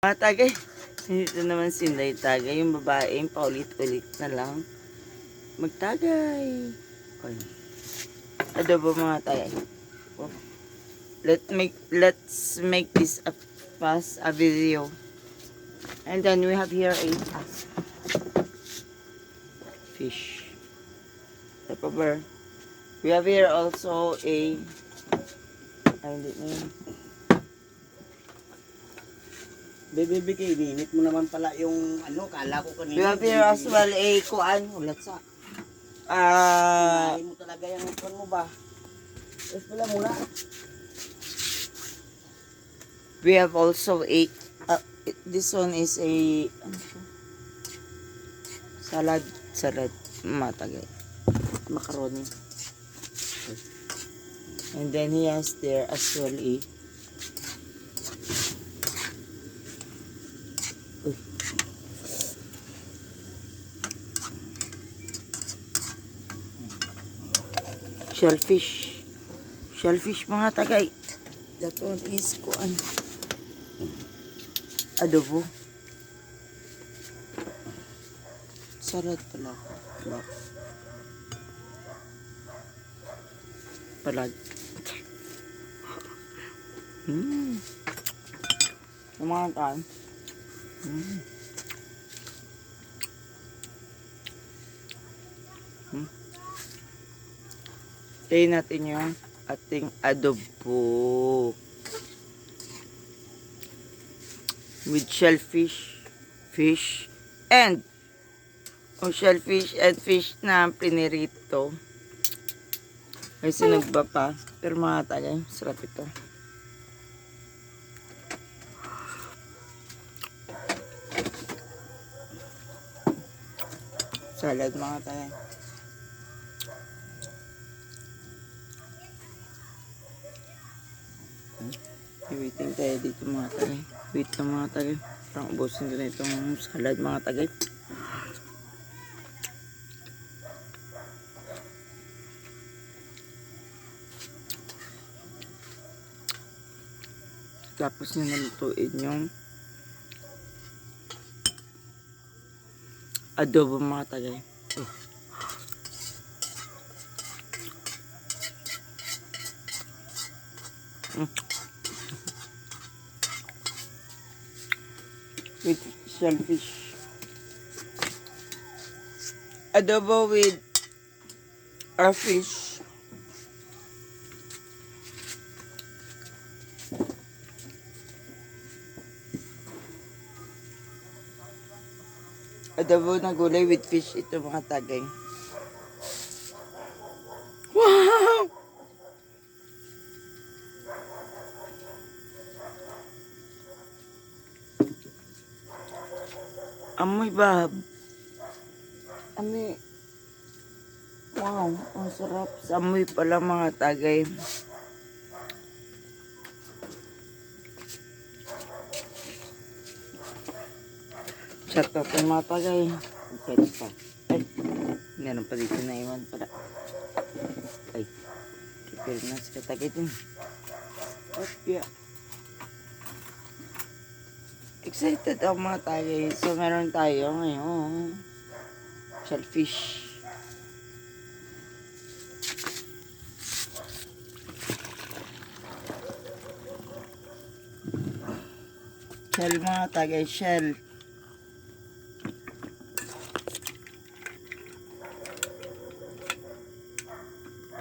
Mga tagay, dito naman si Inday Tagay, yung babae, paulit-ulit na lang magtagay. Okay. Adobo mga tagay. Oh. Let's make this a video. And then we have here a fish. Tapos we have here also a hindi na yun. Bebe, ininit mo naman pala yung ano, kala ko kanina. We have here as well a kuan. Ulat sa. Kinain mo talaga yung kuan mo ba? Yes pala muna. We have also a this one is a salad matagay macaroni, and then he has there as well a shellfish mga tagay. That one is kuan adobo. Salad pala. Palag. Kumantan. Tayin natin yung ating adobo with shellfish, shellfish and fish na pinirito. May sinugba pa. Pero mga tagay, sarap ito. Salad mga tagay. Waiting tayo dito mga tagay. Wait lang mga tagay. Parang ubusin ko na itong salad mga tagay. Tapos nyo nalutuin yung adobo mga tagay. With shellfish. Adobo with our fish. Adobo na gulay with fish ito mga tagay. Wow! Amoy ba? Amoy. Wow, ang sarap. Sa amoy pala mga tagay. Chat natin mga tagay. Pwede pa. Ay, meron pa dito na iwan pala. Ay, kipil na sa tagay din. Okay. Excited ako mga tagay. So, meron tayo ngayon. Shellfish. Shell mga tagay, shell.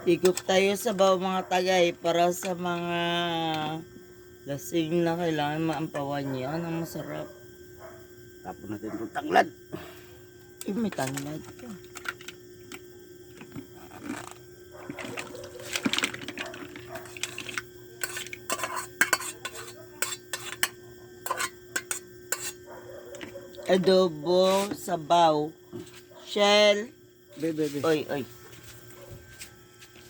Higop tayo sa baw mga tagay para sa mga lasing na kailangan maampawan yan. Ang masarap. Tapon natin itong tanglad. Eh, may tanglad ka. Adobo, sabaw, shell, Bebe. oy.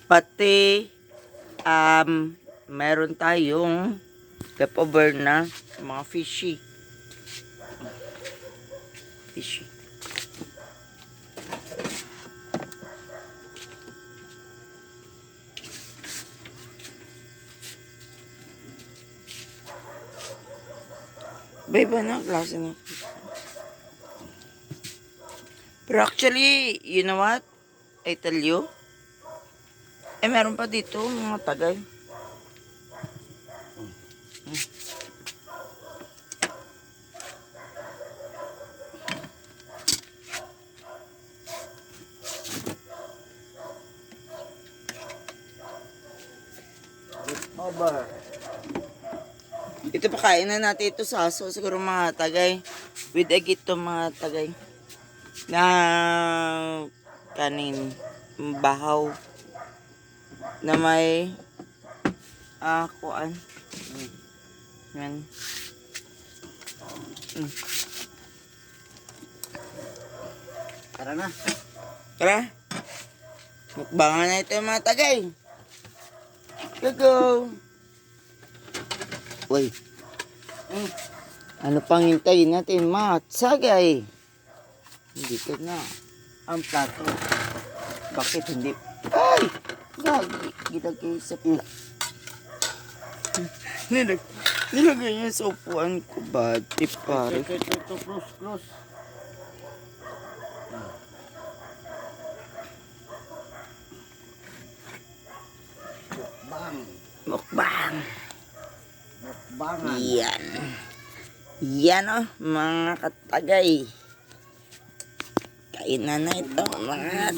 Pati, meron tayong leftover na mga fishy. Iba na klase na. Pero actually, you know what? I tell you. Meron pa dito mga tagay. Over. Ito pakain na natin ito sa aso. Siguro mga tagay. With egg ito mga tagay. Na kanin. Bahaw. Na may kuan. Yan. Tara na. Tara. Mukbangan na ito mga tagay. Go! Uy. Ano pang hintayin natin, matsagay? Hindi ka na. Ang plato. Bakit hindi? Ay! Gagi. Gilagay sa pula. Nilagay niya sa upuan ko ba? Pare. Ito, close. Bang. Mukbang. Bangan. Yan. Yan o, mga katagay. Kainan na ito, mga